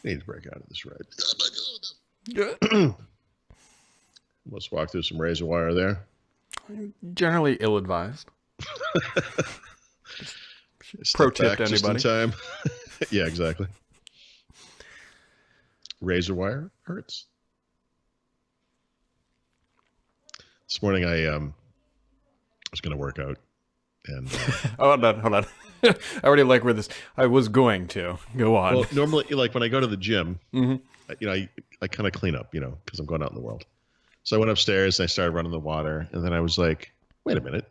need to break out of this ride. Good. Let's walk through some razor wire there. Generally ill-advised. Pro tip to anybody. Just in time. Yeah, exactly. Razor wire hurts. This morning I was going to work out, and hold on. I already like where this. I was going to go on. Well, normally, like when I go to the gym, I kind of clean up, because I'm going out in the world. So I went upstairs and I started running the water, and then I was like, wait a minute,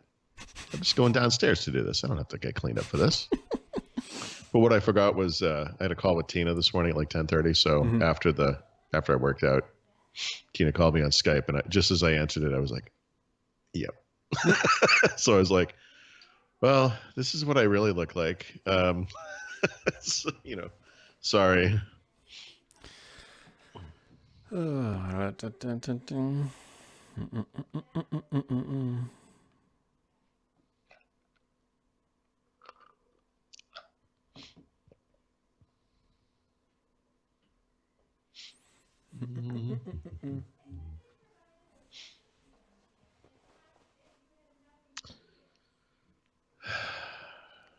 I'm just going downstairs to do this. I don't have to get cleaned up for this. But what I forgot was I had a call with Tina this morning at like 10:30. So after I worked out, Tina called me on Skype, and just as I answered it, I was like, yep. So I was like, well, this is what I really look like. So, sorry.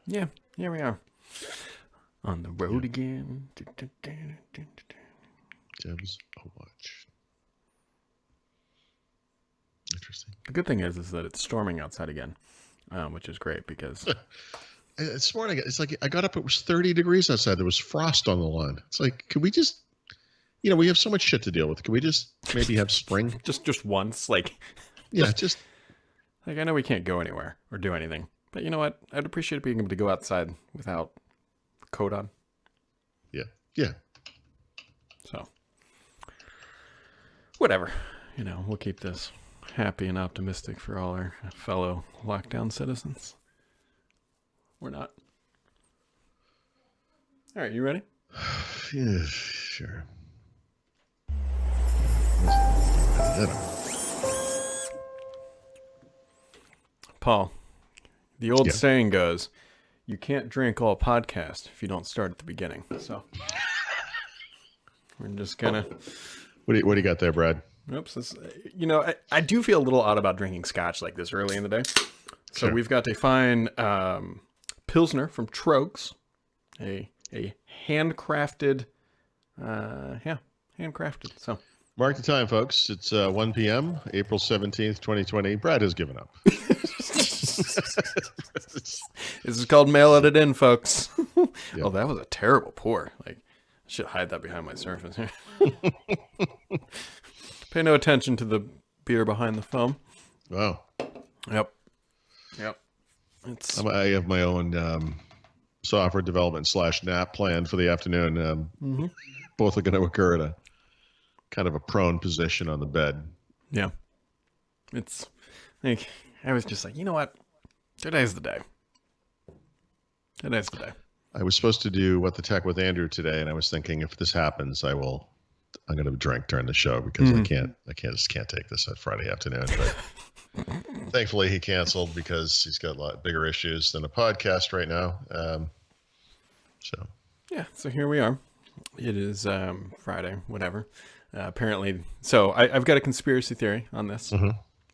Yeah, here we are. On the road again. Jeb's a watch. Interesting. The good thing is that it's storming outside again, which is great because... This morning, it's like I got up, it was 30 degrees outside. There was frost on the lawn. It's like, could we just... we have so much shit to deal with. Can we just maybe have spring? just once, like... Yeah, just... Like, I know we can't go anywhere or do anything. But you know what? I'd appreciate being able to go outside without a coat on. Yeah. So, whatever. We'll keep this happy and optimistic for all our fellow lockdown citizens. We're not. All right, you ready? Yeah, sure. Paul, the old saying goes, you can't drink all podcast if you don't start at the beginning. So we're just gonna... What do you got there, Brad? Oops. I do feel a little odd about drinking scotch like this early in the day. So we've got a fine Pilsner from Trogs, a handcrafted, handcrafted. So mark the time, folks. It's 1 p.m., April 17th, 2020. Brad has given up. This is called Mail It In, folks. Oh, that was a terrible pour. Like, I should hide that behind my surface here. Pay no attention to the beer behind the foam. Wow. Yep. I have my own software development / nap planned for the afternoon. Both are going to occur at a kind of a prone position on the bed. Yeah. It's like, I was just like, you know what? Today's the day. I was supposed to do What the Tech with Andrew today, and I was thinking if this happens, I'm going to drink during the show because I just can't take this at Friday afternoon. But thankfully, he canceled because he's got a lot bigger issues than a podcast right now. So here we are. It is Friday, whatever. Apparently, so I've got a conspiracy theory on this.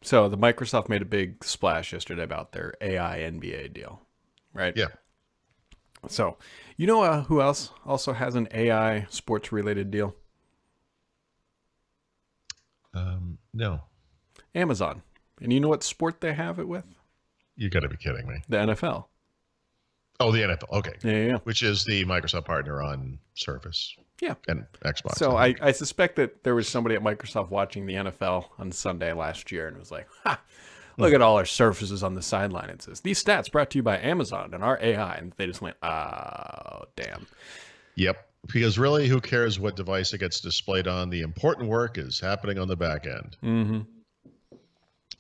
So the Microsoft made a big splash yesterday about their AI NBA deal, right? Yeah. So, who else also has an AI sports-related deal? No. Amazon. And you know what sport they have it with? You got to be kidding me. The NFL. Oh, the NFL. Okay. Yeah. Which is the Microsoft partner on Surface. Yeah. And Xbox. So I suspect that there was somebody at Microsoft watching the NFL on Sunday last year and was like, look at all our Surfaces on the sideline. It says, these stats brought to you by Amazon and our AI. And they just went, oh, damn. Yep. Because really, who cares what device it gets displayed on? The important work is happening on the back end. Mm-hmm.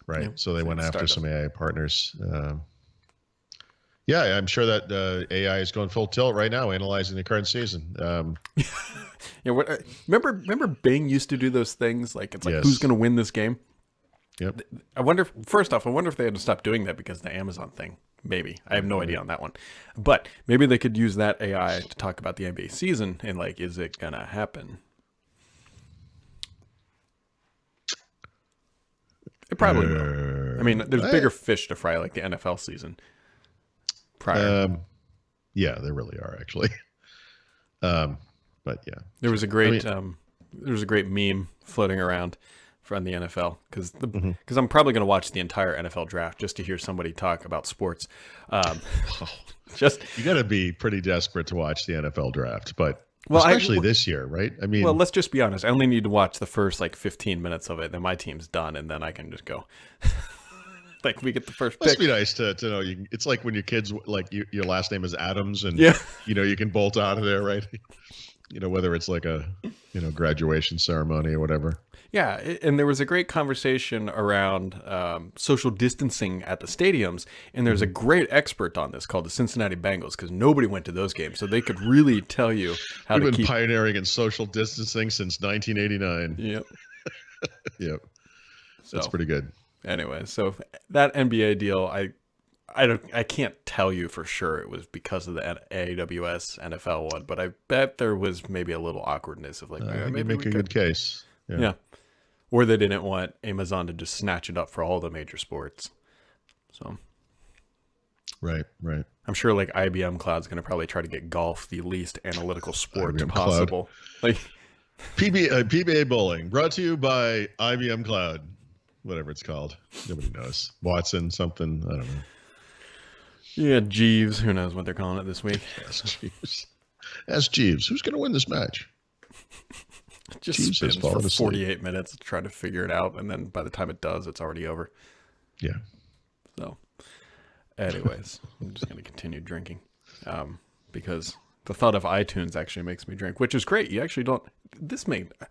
Right. Yep. So they went after some AI partners. Yeah, I'm sure that AI is going full tilt right now, analyzing the current season. Remember Bing used to do those things? Like, it's like, who's going to win this game? Yep. I wonder, first off, I wonder if they had to stop doing that because of the Amazon thing. Maybe. I have no idea on that one. But maybe they could use that AI to talk about the NBA season and, like, is it going to happen? It probably will. I mean, there's bigger fish to fry, like the NFL season prior. Yeah, there really are, actually. But yeah. There was a great meme floating around from the NFL because I'm probably going to watch the entire NFL draft just to hear somebody talk about sports. You got to be pretty desperate to watch the NFL draft, but well, especially this year, right? I mean, well, let's just be honest. I only need to watch the first like 15 minutes of it, then my team's done, and then I can just go. Like we get the first pick. Must be nice to know you. It's like when your kids like your last name is Adams, and you can bolt out of there, right? Whether it's like a graduation ceremony or whatever. Yeah, and there was a great conversation around social distancing at the stadiums, and there's a great expert on this called the Cincinnati Bengals because nobody went to those games, so they could really tell you how We've been pioneering in social distancing since 1989. Yep. Yep. That's pretty good. Anyway, so that NBA deal, I can't tell you for sure it was because of the AWS NFL one, but I bet there was maybe a little awkwardness of like maybe make a good case. Yeah. Or they didn't want Amazon to just snatch it up for all the major sports. So. Right. I'm sure like IBM Cloud's going to probably try to get golf the least analytical sport IBM possible. Cloud. Like PBA bowling brought to you by IBM Cloud, whatever it's called. Nobody knows. Watson something. I don't know. Yeah, Jeeves. Who knows what they're calling it this week? Ask Jeeves. Who's going to win this match? Just spins for 48 minutes trying to figure it out, and then by the time it does, it's already over. Yeah. So, anyways, I'm just going to continue drinking because the thought of iTunes actually makes me drink, which is great. You actually don't.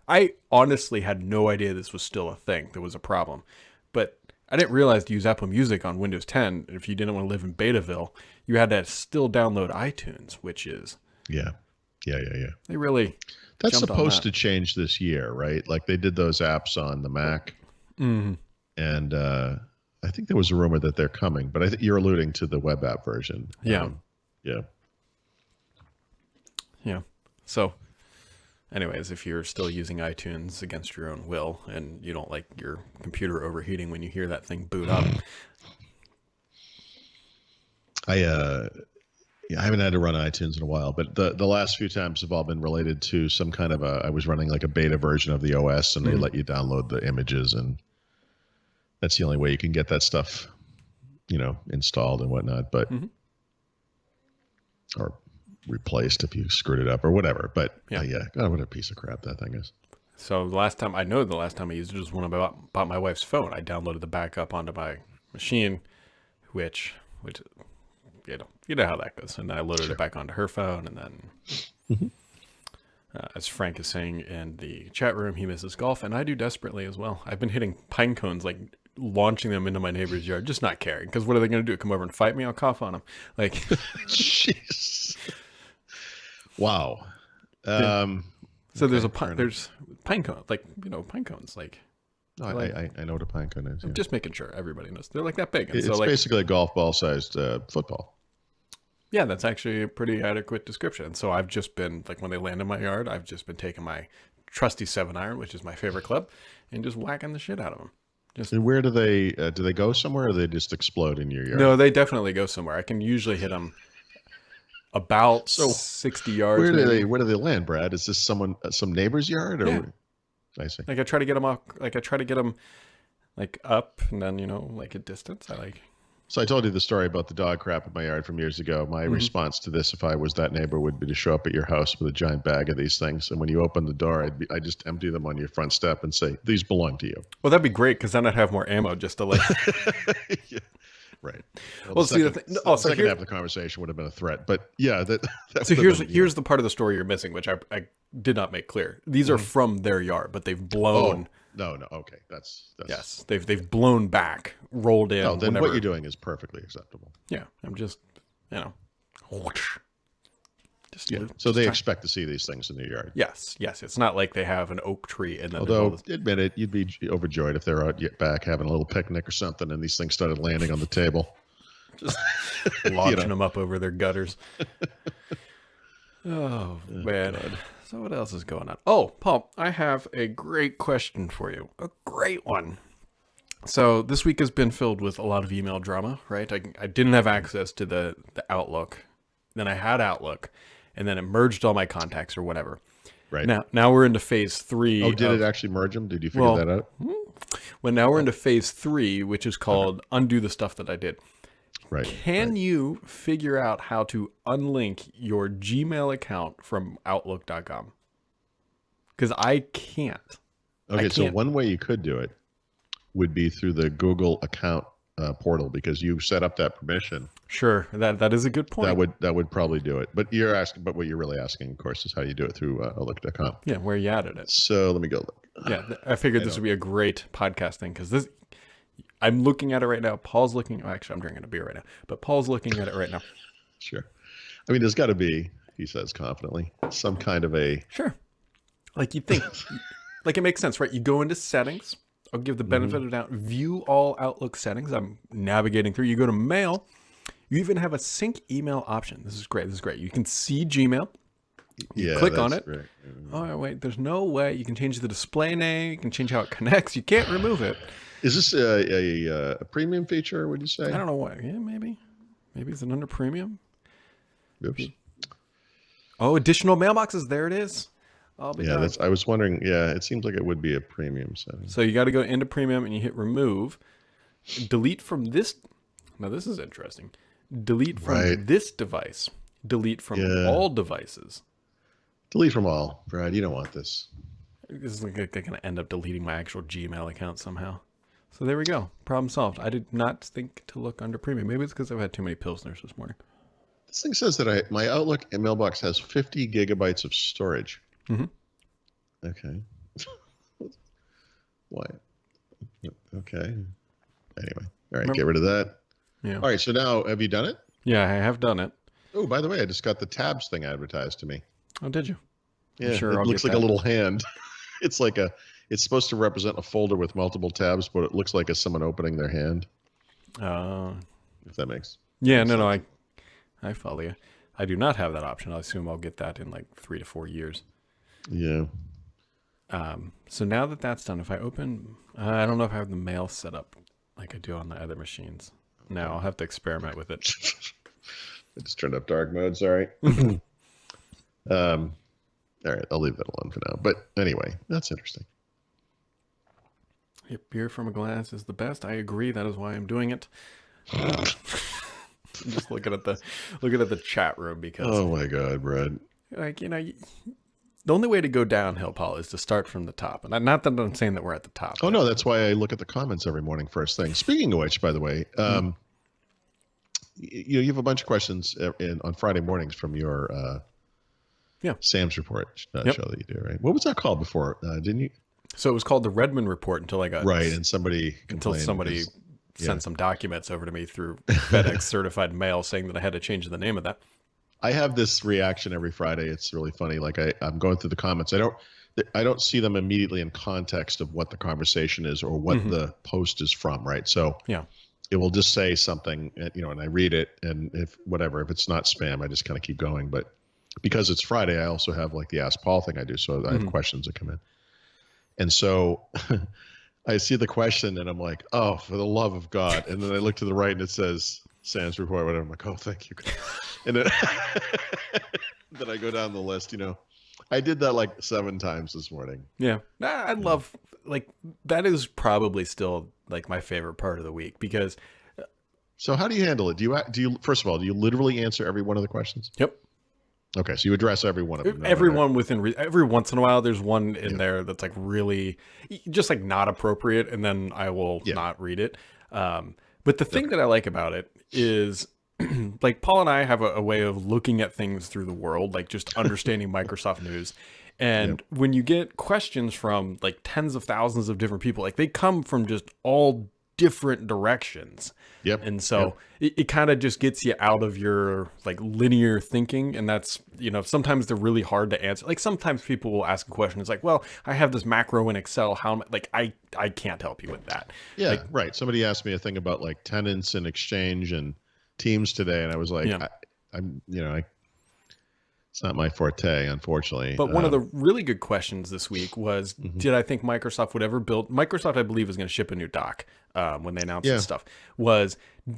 I honestly had no idea this was still a thing. There was a problem, but I didn't realize to use Apple Music on Windows 10. If you didn't want to live in Betaville, you had to still download iTunes, which is yeah. They really. That's supposed to change this year, right? Like they did those apps on the Mac, and I think there was a rumor that they're coming. But I think you're alluding to the web app version. Yeah. Yeah. So, anyways, if you're still using iTunes against your own will, and you don't like your computer overheating when you hear that thing boot up, I haven't had to run iTunes in a while, but the last few times have all been related to some kind of I was running like a beta version of the OS, and they let you download the images, and that's the only way you can get that stuff, installed and whatnot, but or replaced if you screwed it up or whatever. But God, what a piece of crap that thing is. So the last time I used it was when I bought my wife's phone. I downloaded the backup onto my machine, which you know how that goes. And I loaded it back onto her phone, and then, as Frank is saying in the chat room, he misses golf, and I do desperately as well. I've been hitting pine cones, like launching them into my neighbor's yard, just not caring. Because what are they going to do? Come over and fight me? I'll cough on them. Like, jeez. Wow. So there's pine cones, like pine cones, like. No, I know what a pine cone is. I'm just making sure everybody knows. They're like that big. And it's so, like, basically a golf ball sized football. Yeah, that's actually a pretty adequate description. So I've just been, like, when they land in my yard, I've just been taking my trusty 7-iron, which is my favorite club, and just whacking the shit out of them. And where do they go somewhere, or do they just explode in your yard? No, they definitely go somewhere. I can usually hit them about 60 yards. Where do they land, Brad? Is this some neighbor's yard, or? Yeah. I see. Like I try to get them off. Like I try to get them, like up and then like a distance. So I told you the story about the dog crap in my yard from years ago. My response to this, if I was that neighbor, would be to show up at your house with a giant bag of these things, and when you open the door, I just empty them on your front step and say, "These belong to you." Well, that'd be great because then I'd have more ammo just to like. Yeah. Right. Well, see, the second half of the conversation would have been a threat, but yeah. So here's the part of the story you're missing, which I did not make clear. These are from their yard, but they've blown. No. Okay, that's yes. They've blown back, rolled in. Oh, then what you're doing is perfectly acceptable. Yeah, I'm just So they expect to see these things in their yard. Yes. It's not like they have an oak tree and then. Although, admit it, you'd be overjoyed if they're out back having a little picnic or something, and these things started landing on the table, just launching them up over their gutters. Oh man! So what else is going on? Oh, Paul, I have a great question for you. A great one. So this week has been filled with a lot of email drama, right? I didn't have access to the Outlook. Then I had Outlook, and then it merged all my contacts or whatever. Right. Now we're into phase 3. Oh, did it actually merge them? Did you figure that out? Well, now we're into phase 3, which is called undo the stuff that I did. Right. Can you figure out how to unlink your Gmail account from Outlook.com? Because I can't. Okay, so one way you could do it would be through the Google account portal, because you set up that permission. Sure, that is a good point. That would probably do it. But what you're really asking, of course, is how you do it through Outlook.com. Yeah, where you added it. So let me go look. Yeah, I figured this would be a great podcast thing, because I'm looking at it right now. Paul's looking. Actually, I'm drinking a beer right now, but Paul's looking at it right now. Sure. I mean, there's got to be, he says confidently, some kind of a... Sure. Like you think, like it makes sense, right? You go into settings. I'll give the benefit of the doubt. View all Outlook settings. I'm navigating through. You go to mail. You even have a sync email option. This is great. You can see Gmail. You click on it. Right. Oh, wait. There's no way. You can change the display name. You can change how it connects. You can't remove it. Is this a premium feature, would you say? I don't know why. Yeah, maybe. Maybe it's an under premium. Oops. Oh, additional mailboxes. There it is. I was wondering. Yeah, it seems like it would be a premium setting. So you got to go into premium and you hit remove. Delete from this. Now this is interesting. Delete from this device. Delete from all devices. Delete from all, Brad. You don't want this. This is like they're going to end up deleting my actual Gmail account somehow. So there we go. Problem solved. I did not think to look under premium. Maybe it's because I've had too many Pilsners this morning. This thing says that my Outlook and mailbox has 50 gigabytes of storage. Mm-hmm. Okay. Why? Okay. Anyway. All right. Get rid of that. Yeah. All right. So now, have you done it? Yeah, I have done it. Oh, by the way, I just got the tabs thing advertised to me. Oh, did you? Yeah. Sure, it looks like a little hand. It's supposed to represent a folder with multiple tabs, but it looks like it's someone opening their hand. If that makes. Yeah. No. I follow you. I do not have that option. I assume I'll get that in like 3 to 4 years. Yeah. So now that that's done, if I open, I don't know if I have the mail set up like I do on the other machines. No, I'll have to experiment with it. I just turned up dark mode. Sorry. All right, I'll leave that alone for now. But anyway, that's interesting. Beer from a glass is the best. I agree. That is why I'm doing it. I'm just looking at the chat room because. Oh my God, Brad. Like the only way to go downhill, Paul, is to start from the top. And not that I'm saying that we're at the top. Oh no, that's why I look at the comments every morning first thing. Speaking of which, by the way, you have a bunch of questions on Friday mornings from your Sam's Report show that you do, right? What was that called before? Didn't you? So it was called the Redmond Report until I got and somebody sent some documents over to me through FedEx certified mail saying that I had to change the name of that. I have this reaction every Friday. It's really funny. Like I'm going through the comments. I don't see them immediately in context of what the conversation is or what the post is from, right? So it will just say something, and I read it, and if it's not spam, I just kind of keep going. But because it's Friday, I also have like the Ask Paul thing I do, so I have questions that come in, and so I see the question, and I'm like, oh, for the love of God! And then I look to the right, and it says Sam's Report, whatever. I'm like, oh, thank you. And then, then I go down the list. I did that like 7 times this morning. Yeah, I love that is probably still like my favorite part of the week because. So how do you handle it? Do you first of all, do you literally answer every one of the questions? Yep. Okay, so you address every one of them. Everyone every once in a while, there's one in there that's like really just like not appropriate, and then I will not read it. But the thing that I like about it is like Paul and I have a way of looking at things through the world, like just understanding Microsoft news. And when you get questions from like tens of thousands of different people, like they come from just all different directions. Yep. And so it kind of just gets you out of your like linear thinking. And that's, sometimes they're really hard to answer. Like sometimes people will ask a question. It's like, well, I have this macro in Excel. How am I, like, I can't help you with that. Yeah. Like, right. Somebody asked me a thing about like tenants and exchange and teams today. And I was like, it's not my forte, unfortunately. But one of the really good questions this week was, did I think Microsoft would ever build... Microsoft, I believe, is going to ship a new dock when they announced this stuff.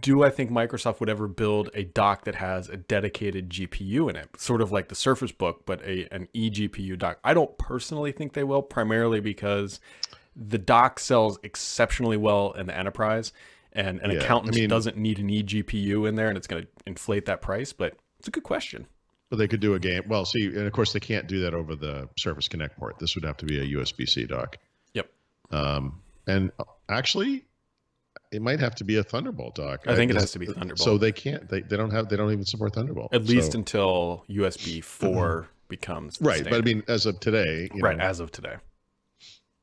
Do I think Microsoft would ever build a dock that has a dedicated GPU in it? Sort of like the Surface Book, but an eGPU dock. I don't personally think they will, primarily because the dock sells exceptionally well in the enterprise, and an accountant doesn't need an eGPU in there, and it's going to inflate that price. But it's a good question. But they could do a game. Well, see, and of course they can't do that over the Surface Connect port. This would have to be a USB-C dock. Yep. And actually, it might have to be a Thunderbolt dock. I think it has to be Thunderbolt. So they can't. They don't even support Thunderbolt. At least until USB 4 becomes right. standard. But I mean, as of today, as of today.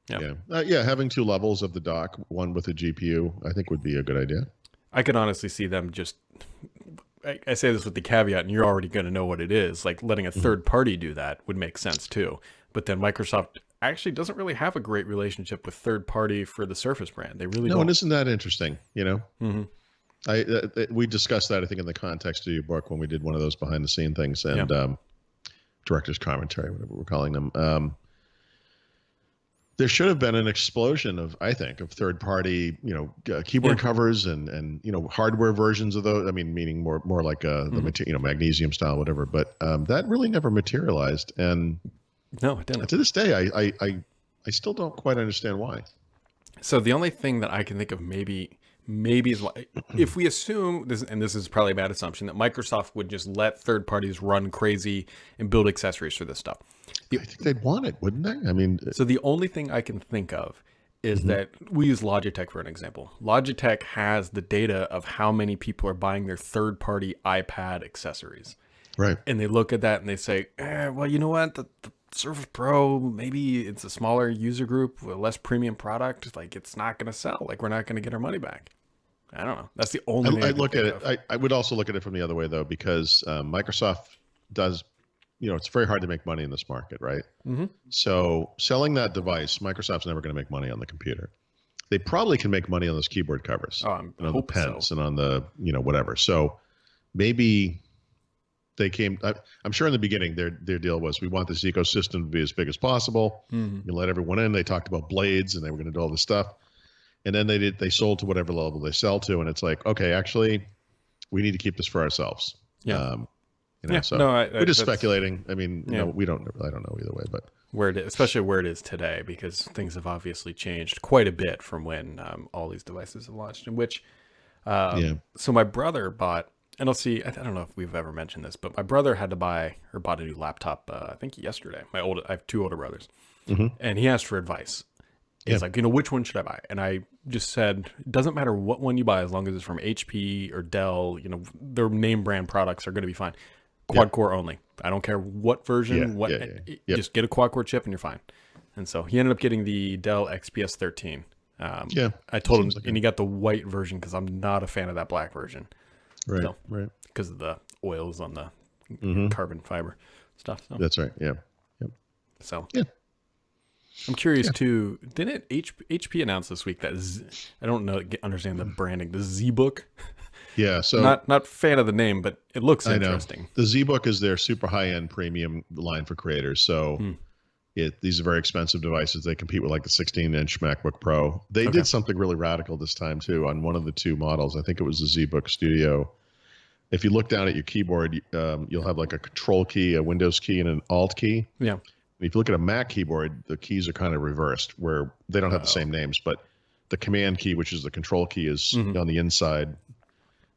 Yeah. Having two levels of the dock, one with a GPU, I think would be a good idea. I could honestly see them just. I say this with the caveat, and you're already going to know what it is. Like letting a third party do that would make sense too. But then Microsoft actually doesn't really have a great relationship with third party for the Surface brand. They really don't. And isn't that interesting? We discussed that, I think, in the context of your book when we did one of those behind the scene things and director's commentary, whatever we're calling them. There should have been an explosion of third party, keyboard covers and hardware versions of those. I mean, meaning more like the material, magnesium style, whatever. But that really never materialized. And no, it didn't. To this day, I still don't quite understand why. So the only thing that I can think of maybe is if we assume this, and this is probably a bad assumption, that Microsoft would just let third parties run crazy and build accessories for this stuff. I think they'd want it, wouldn't they? I mean, so the only thing I can think of is that we use Logitech for an example. Logitech has the data of how many people are buying their third-party iPad accessories. Right. And they look at that and they say, well, you know what? The Surface Pro, maybe it's a smaller user group, a less premium product. Like, it's not going to sell. Like, we're not going to get our money back. I don't know. That's the only thing I look at it. I would also look at it from the other way, though, because Microsoft does... it's very hard to make money in this market, right? So selling that device, Microsoft's never going to make money on the computer. They probably can make money on those keyboard covers, on the pens and on the, whatever. So maybe they came, I'm sure in the beginning, their deal was, we want this ecosystem to be as big as possible. You let everyone in. They talked about blades and they were going to do all this stuff. And then they sold to whatever level they sell to. And it's like, okay, actually we need to keep this for ourselves. Yeah. So we're just speculating. I mean, I don't know either way, but especially where it is today, because things have obviously changed quite a bit from when all these devices have launched. In which, so my brother bought, and I'll see. I don't know if we've ever mentioned this, but my brother had to bought a new laptop. I think yesterday. I have two older brothers, and he asked for advice. He's like, which one should I buy? And I just said, it doesn't matter what one you buy, as long as it's from HP or Dell. Their name brand products are going to be fine. Quad core only. I don't care what version. Just get a quad core chip and you're fine. And so he ended up getting the Dell XPS 13. I told him, and he got the white version because I'm not a fan of that black version. Right. Because of the oils on the carbon fiber stuff. So. That's right. Yeah. So I'm curious too. Didn't HP announce this week that I don't understand the branding, the ZBook? Yeah, so not fan of the name, but it looks interesting. The ZBook is their super high-end premium line for creators. So these are very expensive devices. They compete with like the 16-inch MacBook Pro. They did something really radical this time too on one of the two models. I think it was the ZBook Studio. If you look down at your keyboard, you'll have like a control key, a Windows key, and an Alt key. Yeah. And if you look at a Mac keyboard, the keys are kind of reversed, where they don't have the same names, but the command key, which is the control key, is on the inside.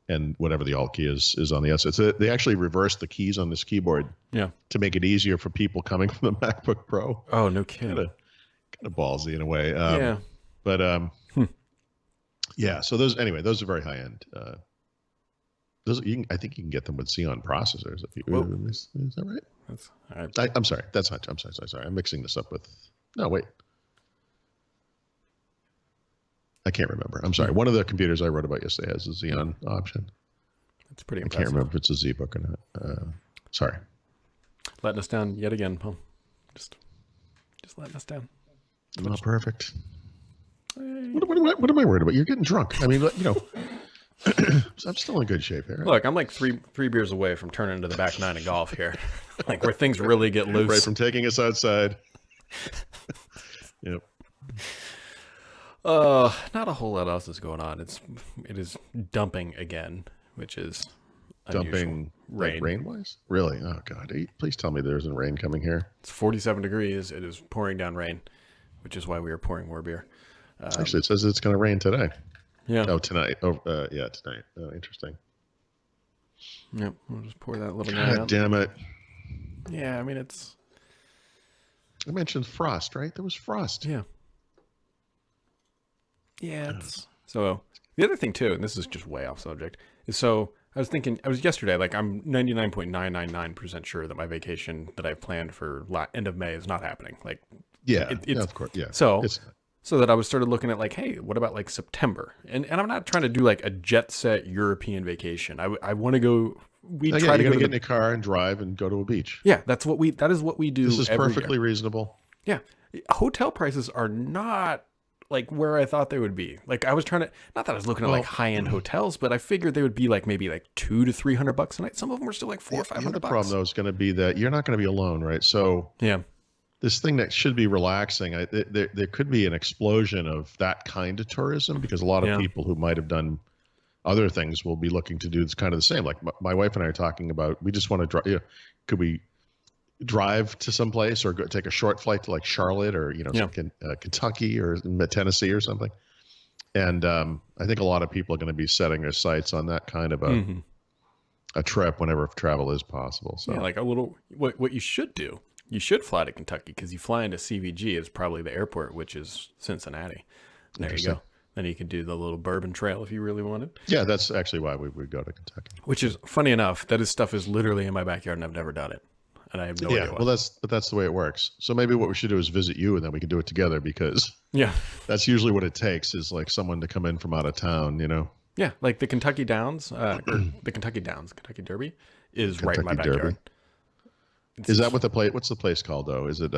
And whatever the Alt key is on the outside. So they actually reversed the keys on this keyboard to make it easier for people coming from the MacBook Pro. Oh, no kidding. Kind of ballsy in a way. But so those are very high end. Those I think you can get them with Xeon processors. Is that right? That's all right. I'm sorry. That's not. I'm sorry. I'm mixing this up with. No, wait. I can't remember. I'm sorry. One of the computers I wrote about yesterday has a Xeon option. That's pretty I impressive. can't remember if it's a ZBook or not. Sorry. Letting us down yet again, Paul. Just letting us down. Not perfect. What am I worried about? You're getting drunk. I mean, I'm still in good shape here. Look, I'm like three beers away from turning into the back nine of golf here. Like where things really get loose. Right, from taking us outside. Yep. Not a whole lot else is going on. It is dumping again, which is dumping rain. Like rain-wise? Really? Oh God! Please tell me there isn't rain coming here. It's 47 degrees. It is pouring down rain, which is why we are pouring more beer. Actually, it says it's going to rain today. Yeah. Oh, tonight. Oh, yeah, tonight. Oh, interesting. Yep. We'll just pour that little guy God out. damn it! Yeah, I mean it's. I mentioned frost, right? There was frost. Yeah. Yeah. So the other thing too, and this is just way off subject, is I was thinking, yesterday, like I'm 99.999% sure that my vacation that I've planned for end of May is not happening. Like, yeah, of course, yeah. So that I was started looking at like, hey, what about like September? And I'm not trying to do like a jet set European vacation. I want to go. Try to get in a car and drive and go to a beach. Yeah, that is what we do. This is every perfectly year. Reasonable. Yeah, hotel prices are not like where I thought they would be. Like I was trying to, not that I was looking at like high end hotels, but I figured they would be like maybe like $200 to $300 a night. Some of them were still like $400 or $500. The problem though is going to be that you're not going to be alone, right? So yeah, this thing that should be relaxing, there could be an explosion of that kind of tourism because a lot of people who might have done other things will be looking to do kind of the same. Like my wife and I are talking about, we just want to drive. Could we drive to some place or take a short flight to like Charlotte or Kentucky or Tennessee or something? And I think a lot of people are going to be setting their sights on that kind of a trip whenever travel is possible. So yeah, like a little. What you should do. You should fly to Kentucky because you fly into CVG is probably the airport, which is Cincinnati. There you go. Then you could do the little bourbon trail if you really wanted. Yeah, that's actually why we would go to Kentucky. Which is funny enough. That stuff is literally in my backyard, and I've never done it, and I have no idea why. Well, that's the way it works. So maybe what we should do is visit you, and then we can do it together because that's usually what it takes is like someone to come in from out of town, Yeah, like the Kentucky Downs, Kentucky Derby is right in my backyard. Derby. Is that what what's the place called though? Is it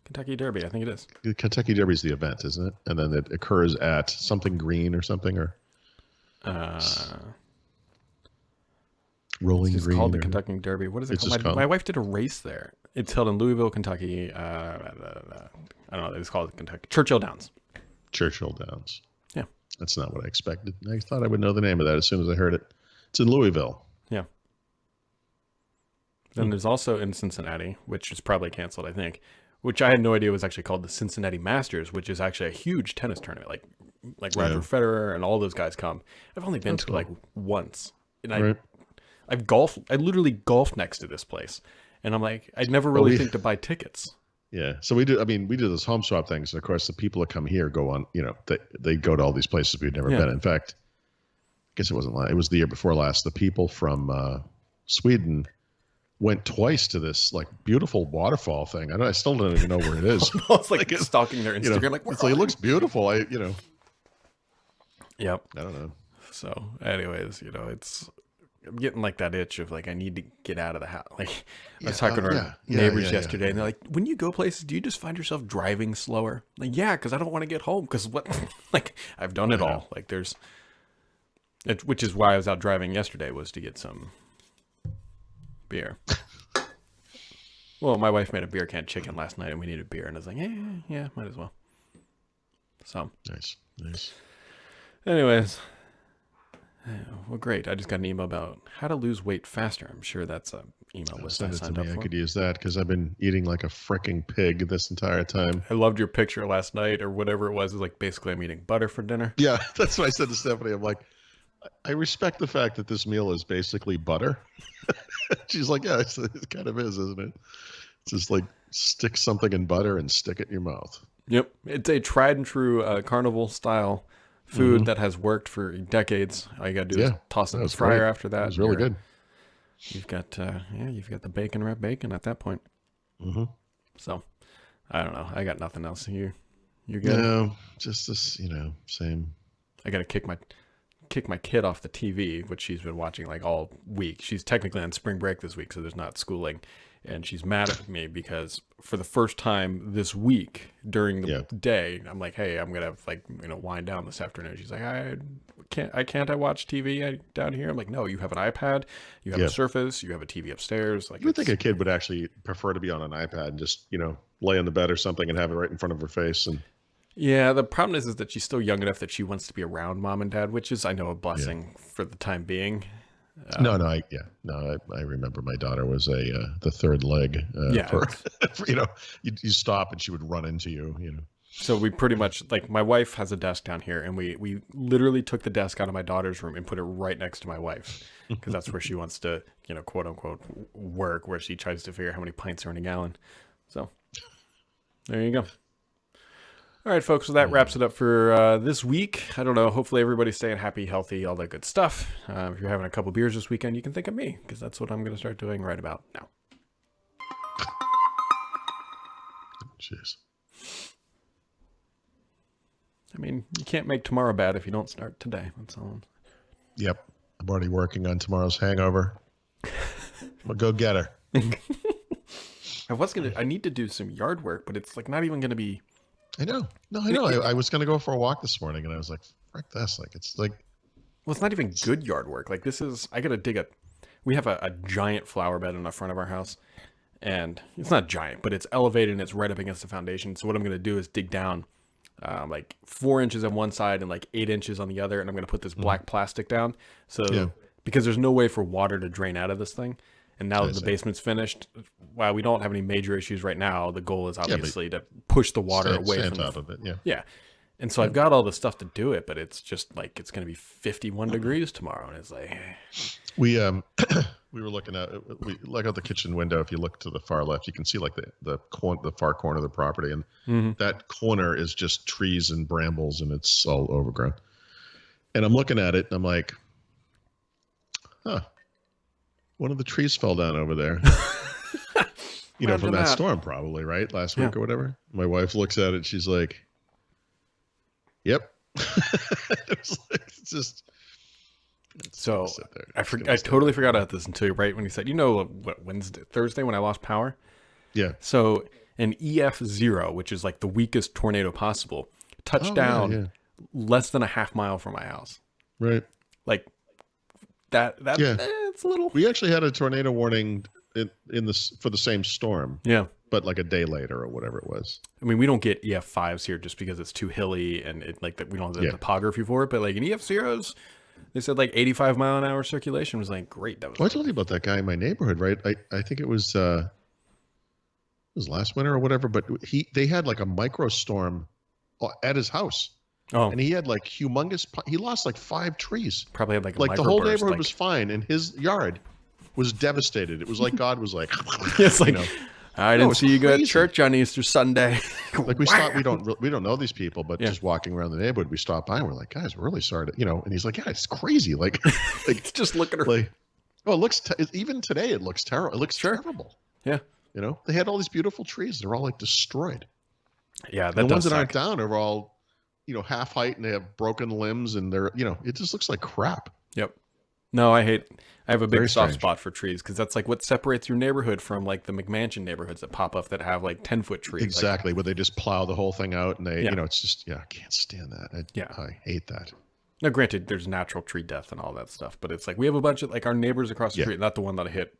Kentucky Derby? I think it is. Kentucky Derby is the event, isn't it? And then it occurs at something green or something or Rolling it's Green. It's called the Kentucky Derby. What is it called? My wife did a race there. It's held in Louisville, Kentucky. I don't know. It's called Kentucky Churchill Downs. Churchill Downs. Yeah. That's not what I expected. I thought I would know the name of that as soon as I heard it. It's in Louisville. Yeah. Then there's also in Cincinnati, which is probably canceled, I think, which I had no idea was actually called the Cincinnati Masters, which is actually a huge tennis tournament. Like Roger Federer and all those guys come. I've only been to like once. And I've golfed. I literally golfed next to this place. And I'm like, I'd never really think to buy tickets. Yeah. So we do those home swap things. And of course, the people that come here go on, they go to all these places we've never been. In fact, I guess it wasn't it was the year before last. The people from Sweden went twice to this like beautiful waterfall thing. I still don't even know where it is. It's like stalking their Instagram. It looks beautiful. Yep. I don't know. So anyways, I'm getting like that itch of like, I need to get out of the house. Like I was talking to our neighbors yesterday and they're like, when you go places, do you just find yourself driving slower? Like, yeah, cause I don't want to get home. Cause like I've done it all. Like which is why I was out driving yesterday was to get some beer. Well, my wife made a beer can chicken last night and we needed beer and I was like, yeah, might as well. So nice. Anyways, well, great. I just got an email about how to lose weight faster. I'm sure that's an email list I signed up for. I could use that because I've been eating like a freaking pig this entire time. I loved your picture last night or whatever it was. It was like basically I'm eating butter for dinner. Yeah, that's what I said to Stephanie. I'm like, I respect the fact that this meal is basically butter. She's like, yeah, it kind of is, isn't it? It's just like stick something in butter and stick it in your mouth. Yep. It's a tried and true carnival style food that has worked for decades. All you got to do is toss it in the fryer after that. It was really good. You've got the bacon wrap bacon at that point. Mm-hmm. So I don't know. I got nothing else here. You're good? No, just this, same. I got to kick my kid off the TV, which she's been watching like all week. She's technically on spring break this week, so there's not schooling. And she's mad at me because for the first time this week during the day, I'm like, hey, I'm going to wind down this afternoon. She's like, I can't watch TV down here? I'm like, no, you have an iPad, you have a Surface, you have a TV upstairs. Like, you would think a kid would actually prefer to be on an iPad and just, lay on the bed or something and have it right in front of her face. And yeah, the problem is that she's still young enough that she wants to be around mom and dad, which is, I know, a blessing for the time being. I remember my daughter was the third leg. You stop and she would run into you. So we pretty much, like, my wife has a desk down here, and we literally took the desk out of my daughter's room and put it right next to my wife, because that's where she wants to, quote unquote, work, where she tries to figure out how many pints are in a gallon. So there you go. All right, folks, so that wraps it up for this week. I don't know. Hopefully everybody's staying happy, healthy, all that good stuff. If you're having a couple beers this weekend, you can think of me, because that's what I'm going to start doing right about now. Jeez. I mean, you can't make tomorrow bad if you don't start today. That's all. Yep. I'm already working on tomorrow's hangover. I'm going to go get her. I need to do some yard work, but it's like not even going to be... I know. No, I know. I was going to go for a walk this morning, and I was like, frick this. Like, it's like... Well, it's not even good yard work. Like, this is... I got to dig we have a giant flower bed in the front of our house, and it's not giant, but it's elevated, and it's right up against the foundation. So what I'm going to do is dig down like 4 inches on one side and like 8 inches on the other, and I'm going to put this black plastic down. So because there's no way for water to drain out of this thing. And now that the basement's finished, while we don't have any major issues right now, the goal is obviously to push the water away from top of it. Yeah. And so I've got all the stuff to do it, but it's just like it's going to be 51 degrees tomorrow, and it's like we were looking at out the kitchen window. If you look to the far left, you can see like the far corner of the property, and that corner is just trees and brambles, and it's all overgrown. And I'm looking at it, and I'm like, huh. One of the trees fell down over there. From that storm, probably, right? Last week or whatever. My wife looks at it. She's like, yep. So I totally forgot about this until right when you said, Thursday when I lost power? Yeah. So an EF0, which is like the weakest tornado possible, touched down less than a half mile from my house. Right. Like that it's a little. We actually had a tornado warning for the same storm. Yeah. But like a day later or whatever it was. I mean, we don't get EF5s here just because it's too hilly and we don't have the topography for it. But like in EF0s, they said like 85 mile an hour circulation was like great. That was. I told you about that guy in my neighborhood, right? I think it was last winter or whatever. But they had like a micro storm at his house. Oh. And he had like humongous. He lost like 5 trees. Probably had like the whole neighborhood was fine, and his yard was devastated. It was like God was like, it's like I didn't see you go to church on Easter Sunday. Like we stopped. We don't know these people, but just walking around the neighborhood, we stopped by and we're like, guys, we're really sorry to, And he's like, yeah, it's crazy. Like just look at her. Like, it looks even today it looks terrible. It looks terrible. Yeah. They had all these beautiful trees. They're all like destroyed. Yeah, the ones that aren't down are all, half height and they have broken limbs and they're, it just looks like crap. Yep. No, I have a big soft spot for trees because that's like what separates your neighborhood from like the McMansion neighborhoods that pop up that have like 10-foot trees. Exactly, where they just plow the whole thing out and they, it's just, I can't stand that. I hate that. Now, granted, there's natural tree death and all that stuff, but it's like we have a bunch of like our neighbors across the street, not the one that I hit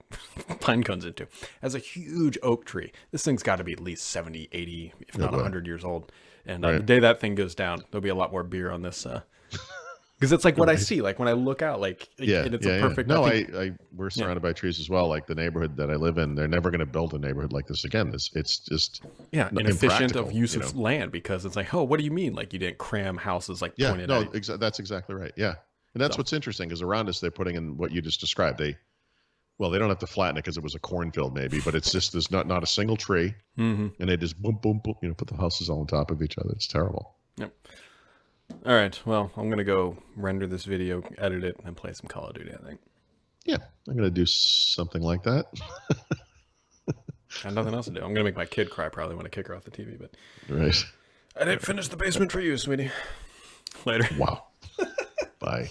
pine cones into, has a huge oak tree. This thing's got to be at least 70, 80, if not 100 years old. And the day that thing goes down, there'll be a lot more beer on this. Because it's like what I see, like when I look out, and it's a perfect. No, we're surrounded by trees as well. Like the neighborhood that I live in, they're never going to build a neighborhood like this again. It's just inefficient of use of land because it's like, oh, what do you mean? Like you didn't cram houses like pointed out? That's exactly right. Yeah, and that's what's interesting because around us they're putting in what you just described. They don't have to flatten it because it was a cornfield maybe, but it's just there's not a single tree, and they just boom, boom, boom, put the houses all on top of each other. It's terrible. Yep. All right. Well, I'm going to go render this video, edit it, and play some Call of Duty, I think. Yeah, I'm going to do something like that. I have nothing else to do. I'm going to make my kid cry probably when I kick her off the TV. But right. I didn't finish the basement for you, sweetie. Later. Wow. Bye.